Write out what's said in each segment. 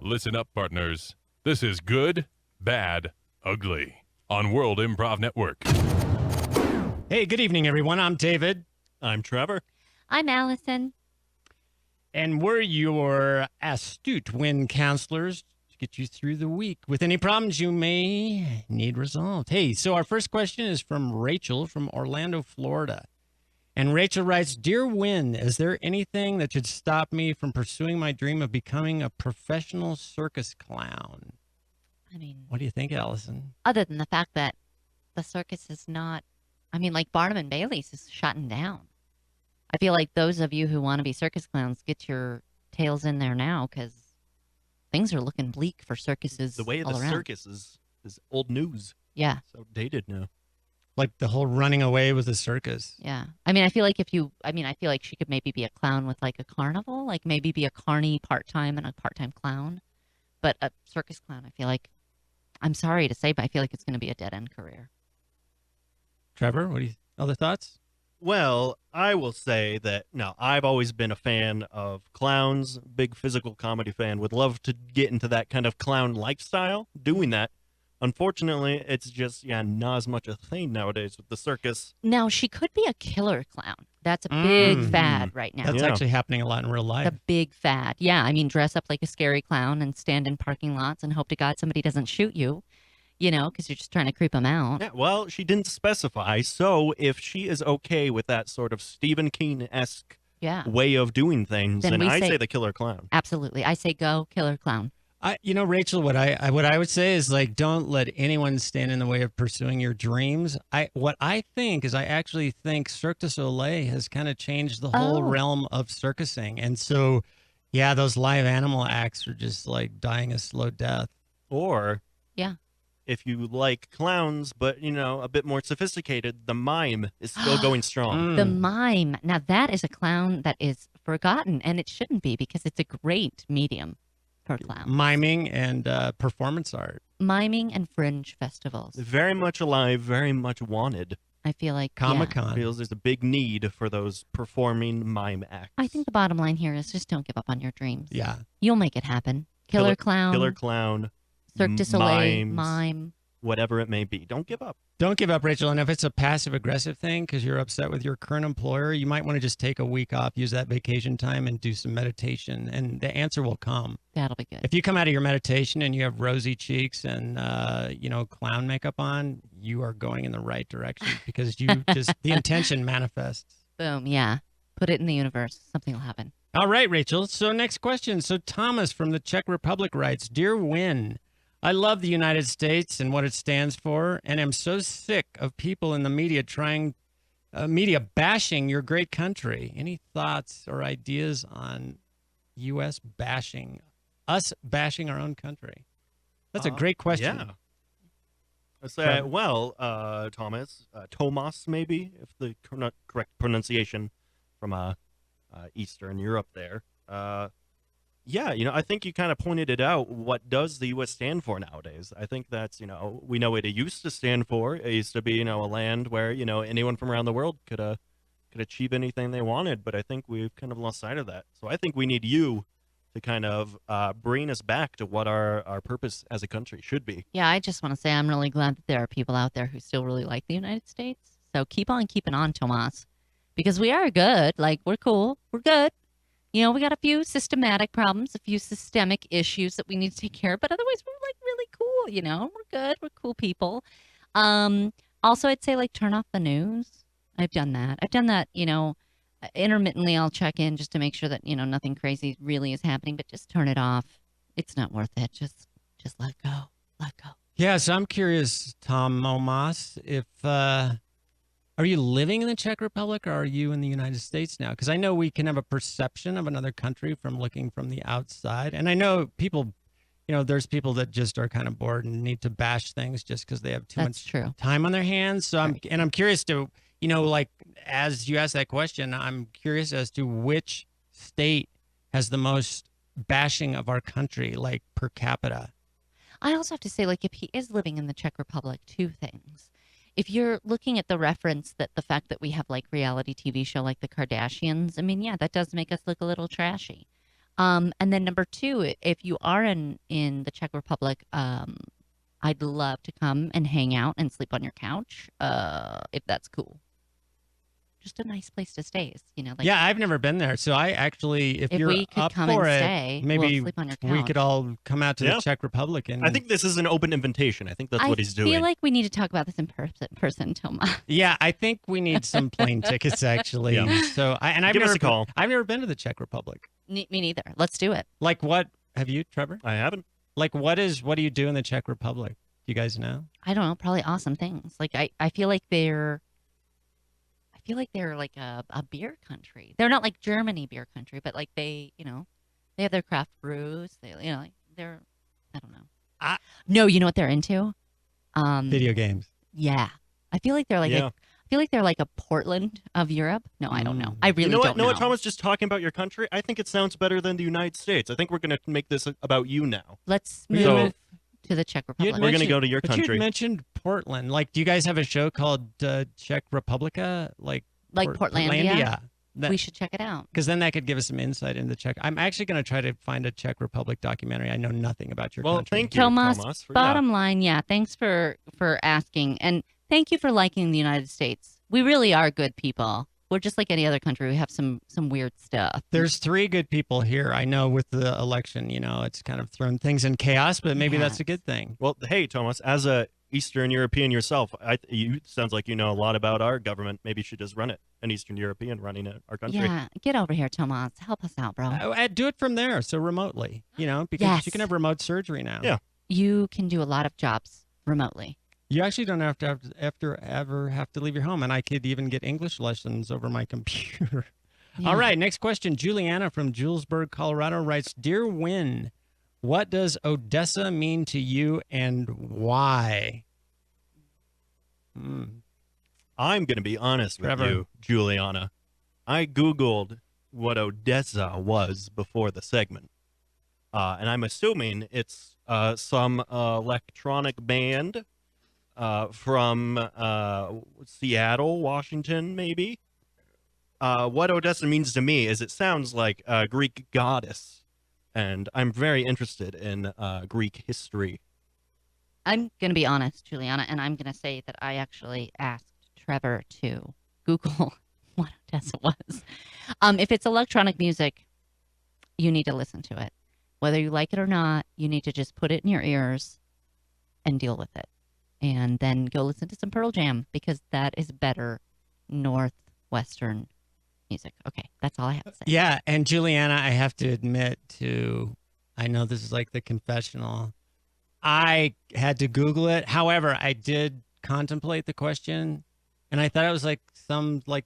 Listen up, partners. This is Good, Bad, Ugly on World Improv Network. Hey, good evening, everyone. I'm David. I'm Trevor. I'm Allison. And we're your astute wind counselors to get you through the week with any problems you may need resolved. Hey, so our first question is from Rachel from Orlando, Florida. And Rachel writes, Dear Win, is there anything that should stop me from pursuing my dream of becoming a professional circus clown? I mean, What do you think, Allison? other than the fact that the circus is not, like Barnum and Bailey's is shutting down. I feel like those of you who want to be circus clowns, get your tails in there now because things are looking bleak for circuses. The way of all the around. circus is old news. Yeah, It's outdated now. Like the whole running away with the circus. yeah. I feel like I feel like she could maybe be a clown with like a carnival, like maybe be a carny part-time and a part-time clown. But a circus clown, I feel like, I'm sorry to say, but I feel like it's going to be a dead-end career. Trevor, what do you other thoughts? Well, I will say that, no, I've always been a fan of clowns, big physical comedy fan, would love to get into that kind of clown lifestyle, doing that. Unfortunately, it's just, not as much a thing nowadays with the circus. Now, she could be a killer clown. That's a big Mm. fad right now. That's Yeah. actually happening a lot in real life. The big fad. Yeah, dress up like a scary clown and stand in parking lots and hope to God somebody doesn't shoot you, because you're just trying to creep them out. Yeah, well, she didn't specify, so if she is okay with that sort of Stephen King-esque Yeah, way of doing things, Then then we I say- say the killer clown. absolutely. I say go, killer clown. Rachel, what I would say is like, don't let anyone stand in the way of pursuing your dreams. I actually think Cirque du Soleil has kind of changed the whole Oh. realm of circusing. And so, yeah, those live animal acts are just like dying a slow death. Or, Yeah. if you like clowns, but, a bit more sophisticated, the mime is still going strong. The mime. Now, that is a clown that is forgotten, and it shouldn't be because it's a great medium for clowns. Miming and performance art. Miming and fringe festivals. Very much alive, very much wanted. I feel like, yeah. Comic-Con. Feels there's a big need for those performing mime acts. I think the bottom line here is just don't give up on your dreams. Yeah. You'll make it happen. Killer clown, Killer clown, Cirque du Soleil, mimes, mime. whatever it may be. Don't give up. Don't give up, Rachel. And if it's a passive aggressive thing because you're upset with your current employer, you might want to just take a week off, use that vacation time and do some meditation, and the answer will come. That'll be good. If you come out of your meditation and you have rosy cheeks and clown makeup on, you are going in the right direction because you just the intention manifests. Boom. Yeah. Put it in the universe. Something will happen. All right, Rachel. So next question. So Thomas from the Czech Republic writes, Dear Win, I love the United States and what it stands for, and am so sick of people in the media media bashing your great country. Any thoughts or ideas on U.S. bashing, us bashing our own country? That's a great question. Yeah. I say, well, Thomas, Tomas maybe, if the correct pronunciation from Eastern Europe there. I think you kind of pointed it out. What does the U.S. stand for nowadays? I think that's, we know what it used to stand for. It used to be, a land where, anyone from around the world could achieve anything they wanted. But I think we've kind of lost sight of that. So I think we need you to kind of bring us back to what our purpose as a country should be. Yeah, I just want to say I'm really glad that there are people out there who still really like the United States. So keep on keeping on, Tomas, because we are good. Like, we're cool. We're good. We got a few systematic problems, a few systemic issues that we need to take care of, but otherwise we're like really cool, we're good. We're cool people. Also, I'd say like turn off the news. I've done that. Intermittently I'll check in just to make sure that, nothing crazy really is happening, but just turn it off. It's not worth it. Just let go. Let go. Yeah, so I'm curious, Tom Momas, if are you living in the Czech Republic or are you in the United States now? Because I know we can have a perception of another country from looking from the outside. And I know people, there's people that just are kind of bored and need to bash things just because they have too That's much true. time on their hands. So Right. I'm curious to, like as you asked that question, I'm curious as to which state has the most bashing of our country, like per capita. I also have to say, like, if he is living in the Czech Republic, two things. If you're looking at the reference that the fact that we have like reality TV show like the Kardashians, yeah, that does make us look a little trashy. And then number two, if you are in the Czech Republic, I'd love to come and hang out and sleep on your couch, if that's cool. Just a nice place to stay, like Yeah, I've never been there, so I actually, if you're we could up come for and it, stay, maybe we'll sleep on your we couch. could all come out to Yeah. the Czech Republic. And I think this is an open invitation. I think that's what he's I doing. feel like we need to talk about this in person, Toma. yeah, I think we need some plane tickets actually. Yeah. So, I've Give us never a call. I've never been to the Czech Republic. Me neither. Let's do it. Like, what have you, Trevor? I haven't. Like, what do you do in the Czech Republic? You guys know? I don't know. Probably awesome things. Like I feel like they're like a beer country. They're not like Germany beer country, but like they have their craft brews. They like they're I don't know. No, you know what they're into? Video games. Yeah. I feel like they're like Yeah. I feel like they're like a Portland of Europe. No, I don't know. I really You know don't what? Know what, Thomas? Just talking about your country, I think it sounds better than the United States. I think we're going to make this about you now. Let's You move had- to the Czech you had Republic. We're gonna mentioned- go to your but you country. had mentioned Portland. Like, do you guys have a show called Czech Republica? Like Portlandia? That- We should check it out. Because then that could give us some insight into Czech. I'm actually going to try to find a Czech Republic documentary. I know nothing about your Well, country. thank you, Tomas, Thomas. For, bottom line, yeah, thanks for asking. And thank you for liking the United States. We really are good people. We're just like any other country. We have some weird stuff. There's 3 good people here. I know with the election, it's kind of thrown things in chaos, but maybe that's a good thing. Well, hey, Thomas, as a Eastern European yourself, you sounds like you know a lot about our government. Maybe you should just run it. An Eastern European running our country. Yeah, get over here, Tomas. Help us out, bro. Do it from there, so remotely, because Yes. you can have remote surgery now. Yeah. You can do a lot of jobs remotely. You actually don't have to ever have to leave your home, and I could even get English lessons over my computer. Yeah. All right, next question. Juliana from Julesburg, Colorado writes, Dear Win, what does Odesza mean to you and why? I'm going to be honest with Trevor. you, Juliana. I Googled what Odesza was before the segment. And I'm assuming it's some electronic band from Seattle, Washington, maybe. What Odesza means to me is it sounds like a Greek goddess. And I'm very interested in Greek history. I'm going to be honest, Juliana, and I'm going to say that I actually asked Trevor to Google what Odesza was. If it's electronic music, you need to listen to it. Whether you like it or not, you need to just put it in your ears and deal with it. And then go listen to some Pearl Jam, because that is better Northwestern music. Okay, that's all I have to say. Yeah, and Juliana, I have to admit I know this is like the confessional. I had to Google it. However, I did contemplate the question, and I thought it was like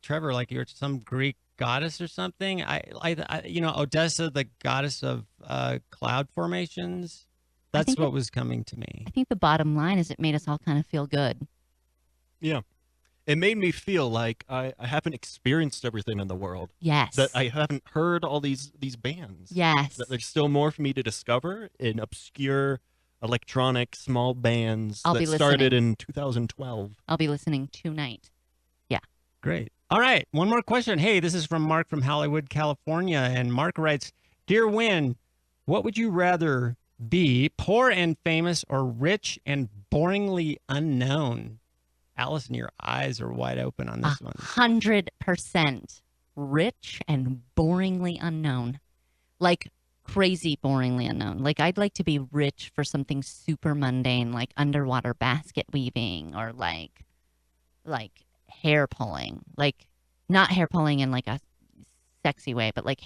Trevor, like you're some Greek goddess or something. I Odesza, the goddess of cloud formations. That's think what was coming to me. I think the bottom line is it made us all kind of feel good. Yeah. It made me feel like I haven't experienced everything in the world. Yes. That I haven't heard all these bands. Yes. That there's still more for me to discover in obscure electronic small bands I'll that be started listening. in 2012. I'll be listening tonight. Yeah. Great. All right, one more question. Hey, this is from Mark from Hollywood, California, and Mark writes, Dear Win, what would you rather be, poor and famous or rich and boringly unknown? Allison, your eyes are wide open on this one. 100% rich and boringly unknown. Like crazy boringly unknown. Like I'd like to be rich for something super mundane, like underwater basket weaving, or like hair pulling. Like not hair pulling in like a sexy way, but like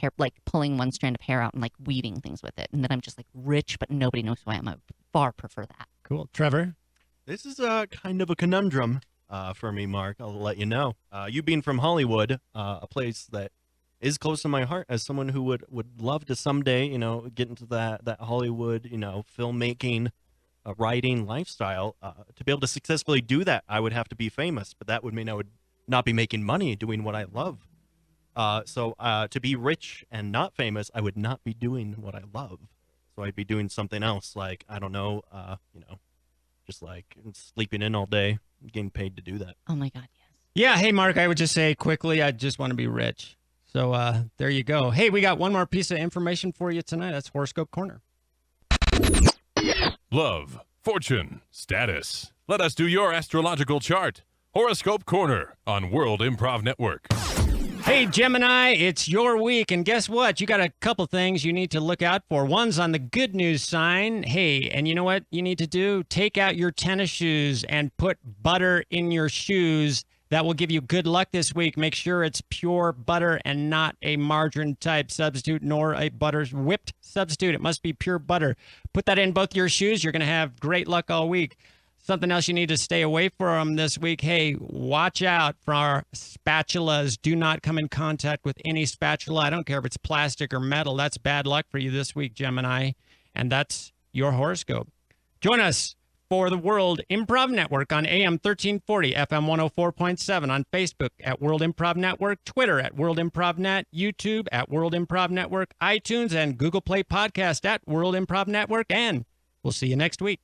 pulling one strand of hair out and like weaving things with it. And then I'm just like rich, but nobody knows who I am. I would far prefer that. Cool. Trevor? This is kind of a conundrum for me, Mark. I'll let you know. You being from Hollywood, a place that is close to my heart, as someone who would love to someday, get into that Hollywood, filmmaking, writing lifestyle. To be able to successfully do that, I would have to be famous, but that would mean I would not be making money doing what I love. So to be rich and not famous, I would not be doing what I love. So I'd be doing something else, like, I don't know, just like sleeping in all day, getting paid to do that. Oh my God, yes. Yeah. Hey, Mark, I would just say quickly, I just want to be rich. So there you go. Hey, we got one more piece of information for you tonight. That's Horoscope Corner. Love, fortune, status. Let us do your astrological chart. Horoscope Corner on World Improv Network. Hey, Gemini, it's your week, and guess what? You got a couple things you need to look out for. One's on the good news sign. Hey, and you know what you need to do? Take out your tennis shoes and put butter in your shoes. That will give you good luck this week. Make sure it's pure butter and not a margarine type substitute nor a butter whipped substitute. It must be pure butter. Put that in both your shoes. You're going to have great luck all week. Something else you need to stay away from this week. Hey, watch out for our spatulas. Do not come in contact with any spatula. I don't care if it's plastic or metal. That's bad luck for you this week, Gemini. And that's your horoscope. Join us for the World Improv Network on AM 1340, FM 104.7, on Facebook at World Improv Network, Twitter at World Improv Net, YouTube at World Improv Network, iTunes and Google Play Podcast at World Improv Network. And we'll see you next week.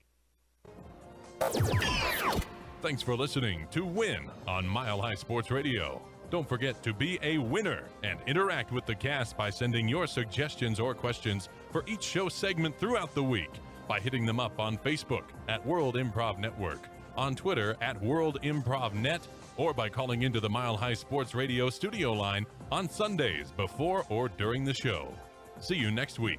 Thanks for listening to Win on Mile High Sports Radio. Don't forget to be a winner and interact with the cast by sending your suggestions or questions for each show segment throughout the week by hitting them up on Facebook at World Improv Network, on Twitter at World Improv Net, or by calling into the Mile High Sports Radio studio line on Sundays before or during the show. See you next week.